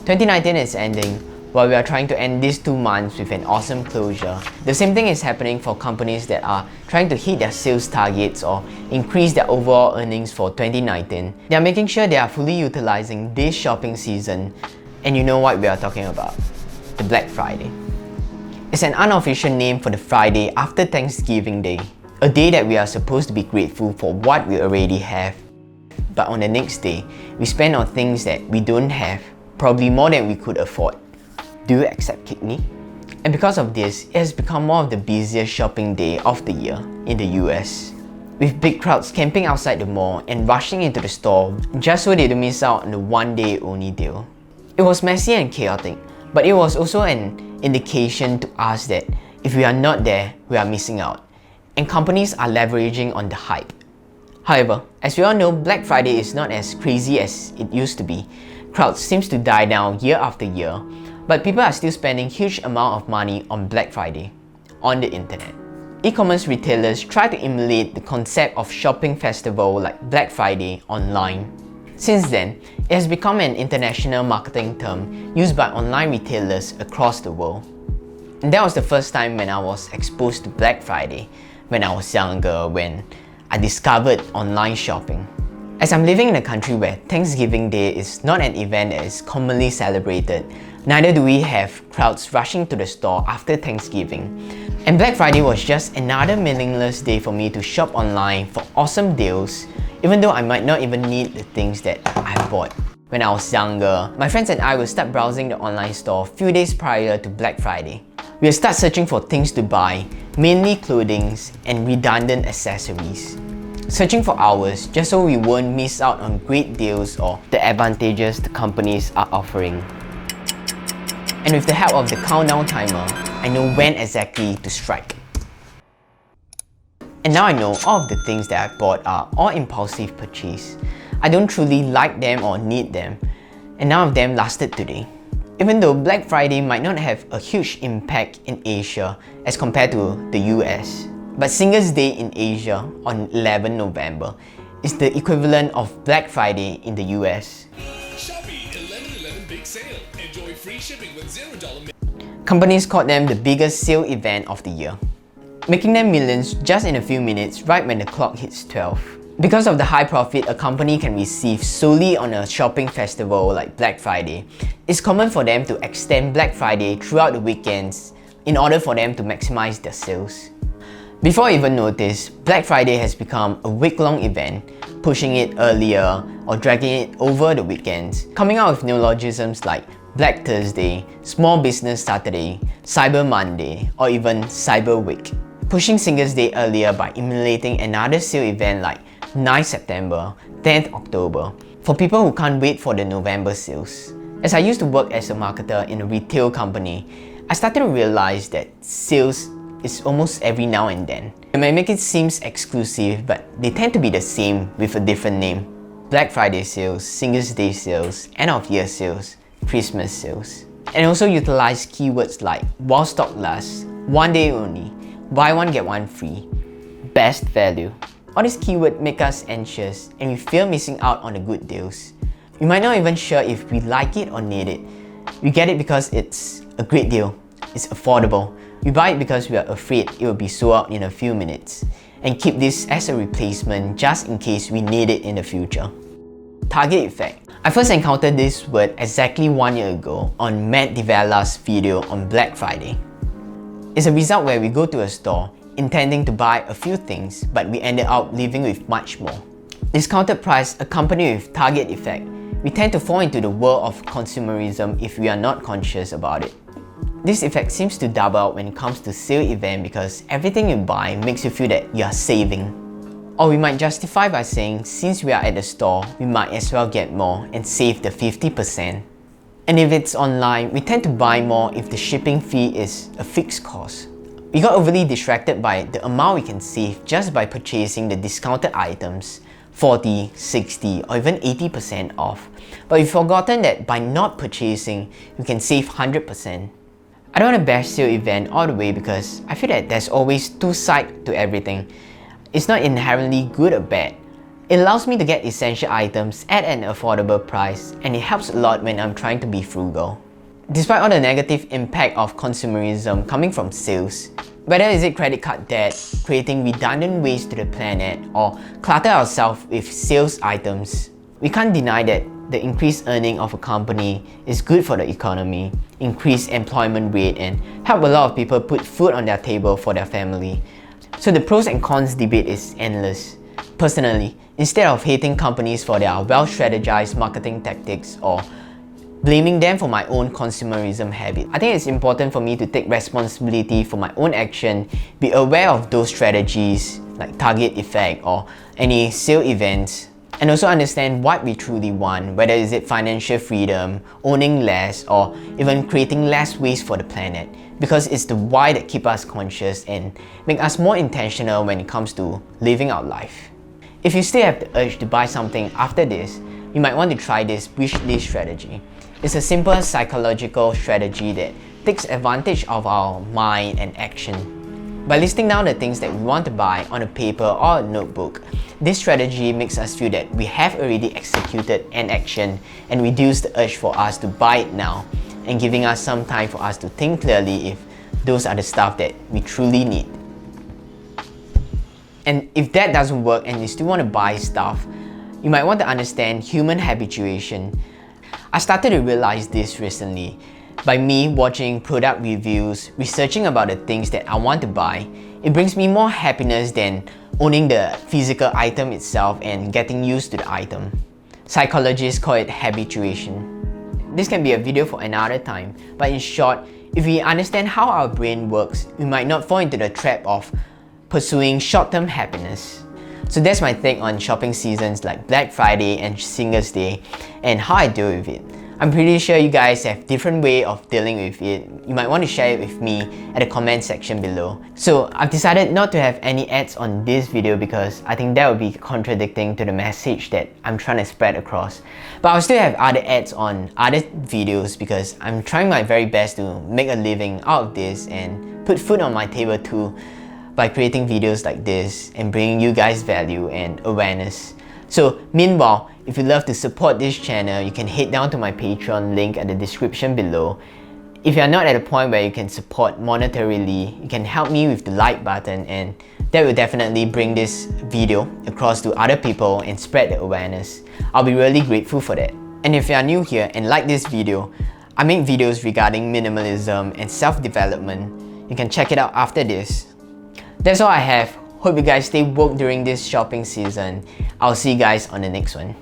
2019 is ending while we are trying to end these 2 months with an awesome closure. The same thing is happening for companies that are trying to hit their sales targets or increase their overall earnings for 2019. They are making sure they are fully utilizing this shopping season, and you know what we are talking about, the Black Friday. It's an unofficial name for the Friday after Thanksgiving Day, a day that we are supposed to be grateful for what we already have. But on the next day, we spend on things that we don't have, probably more than we could afford. Do you accept kidney? And because of this, it has become one of the busiest shopping day of the year in the US, with big crowds camping outside the mall and rushing into the store just so they don't miss out on the one day only deal. It was messy and chaotic, but it was also an indication to us that if we are not there, we are missing out, and companies are leveraging on the hype. However, as we all know, Black Friday is not as crazy as it used to be. Crowds seems to die down year after year, but people are still spending huge amount of money on Black Friday on the internet. E-commerce retailers try to emulate the concept of shopping festival like Black Friday online. Since then, it has become an international marketing term used by online retailers across the world. And that was the first time when I was exposed to Black Friday, when I was younger, when I discovered online shopping. As I'm living in a country where Thanksgiving Day is not an event that is commonly celebrated, neither do we have crowds rushing to the store after Thanksgiving. And Black Friday was just another meaningless day for me to shop online for awesome deals, even though I might not even need the things that I bought. When I was younger, my friends and I would start browsing the online store a few days prior to Black Friday. We would start searching for things to buy, mainly clothing and redundant accessories. Searching for hours just so we won't miss out on great deals or the advantages the companies are offering. And with the help of the countdown timer, I know when exactly to strike. And now I know all of the things that I bought are all impulsive purchase. I don't truly like them or need them, and none of them lasted today. Even though Black Friday might not have a huge impact in Asia as compared to the US, but Singles Day in Asia on 11 November is the equivalent of Black Friday in the US. Shopee 11/11 Big Sale. Enjoy free shipping with $0. Companies called them the biggest sale event of the year, making them millions just in a few minutes right when the clock hits 12. Because of the high profit a company can receive solely on a shopping festival like Black Friday, it's common for them to extend Black Friday throughout the weekends in order for them to maximize their sales. Before I even notice, Black Friday has become a week-long event, pushing it earlier or dragging it over the weekends, coming out with neologisms like Black Thursday, Small Business Saturday, Cyber Monday, or even Cyber Week, pushing Singles Day earlier by emulating another sale event like 9th September, 10th October, for people who can't wait for the November sales. As I used to work as a marketer in a retail company, I started to realize that sales is almost every now and then. It might make it seem exclusive, but they tend to be the same with a different name. Black Friday sales, Singles Day sales, end of year sales, Christmas sales. And also utilize keywords like while stock lasts, one day only, buy one get one free, best value. All these keywords make us anxious and we fear missing out on the good deals. We might not even sure if we like it or need it. We get it because it's a great deal, it's affordable. We buy it because we are afraid it will be sold out in a few minutes, and keep this as a replacement just in case we need it in the future. Target effect. I first encountered this word exactly 1 year ago on Matt DiVella's video on Black Friday. It's a result where we go to a store intending to buy a few things, but we ended up leaving with much more. Discounted price accompanied with target effect. We tend to fall into the world of consumerism if we are not conscious about it. This effect seems to double out when it comes to sale event because everything you buy makes you feel that you are saving. Or we might justify by saying since we are at the store, we might as well get more and save the 50%. And if it's online, we tend to buy more if the shipping fee is a fixed cost. We got overly distracted by the amount we can save just by purchasing the discounted items, 40, 60 or even 80% off. But we've forgotten that by not purchasing, you can save 100%. I don't want to bash sale event all the way because I feel that there's always two sides to everything. It's not inherently good or bad. It allows me to get essential items at an affordable price, and it helps a lot when I'm trying to be frugal. Despite all the negative impact of consumerism coming from sales, whether is it credit card debt, creating redundant waste to the planet, or clutter ourselves with sales items, we can't deny that the increased earning of a company is good for the economy, increase employment rate, and help a lot of people put food on their table for their family. So the pros and cons debate is endless. Personally, instead of hating companies for their well-strategized marketing tactics or blaming them for my own consumerism habit, I think it's important for me to take responsibility for my own action, be aware of those strategies like target effect or any sale events, and also understand what we truly want, whether is it financial freedom, owning less, or even creating less waste for the planet, because it's the why that keep us conscious and make us more intentional when it comes to living our life. If you still have the urge to buy something after this, you might want to try this wish list strategy. It's a simple psychological strategy that takes advantage of our mind and action. By listing down the things that we want to buy on a paper or a notebook, this strategy makes us feel that we have already executed an action and reduce the urge for us to buy it now, and giving us some time for us to think clearly if those are the stuff that we truly need. And if that doesn't work and you still want to buy stuff, you might want to understand human habituation. I started to realize this recently by me watching product reviews, researching about the things that I want to buy. It brings me more happiness than owning the physical item itself and getting used to the item. Psychologists call it habituation. This can be a video for another time, but in short, if we understand how our brain works, we might not fall into the trap of pursuing short-term happiness. So that's my take on shopping seasons like Black Friday and Singles Day and how I deal with it. I'm pretty sure you guys have different way of dealing with it. You might want to share it with me at the comment section below. So I've decided not to have any ads on this video because I think that would be contradicting to the message that I'm trying to spread across. But I'll still have other ads on other videos because I'm trying my very best to make a living out of this and put food on my table too, by creating videos like this and bringing you guys value and awareness. So meanwhile, if you love to support this channel, you can head down to my Patreon link at the description below. If you are not at a point where you can support monetarily, you can help me with the like button, and that will definitely bring this video across to other people and spread the awareness. I'll be really grateful for that. And if you are new here and like this video, I make videos regarding minimalism and self-development. You can check it out after this. That's all I have. Hope you guys stay woke during this shopping season. I'll see you guys on the next one.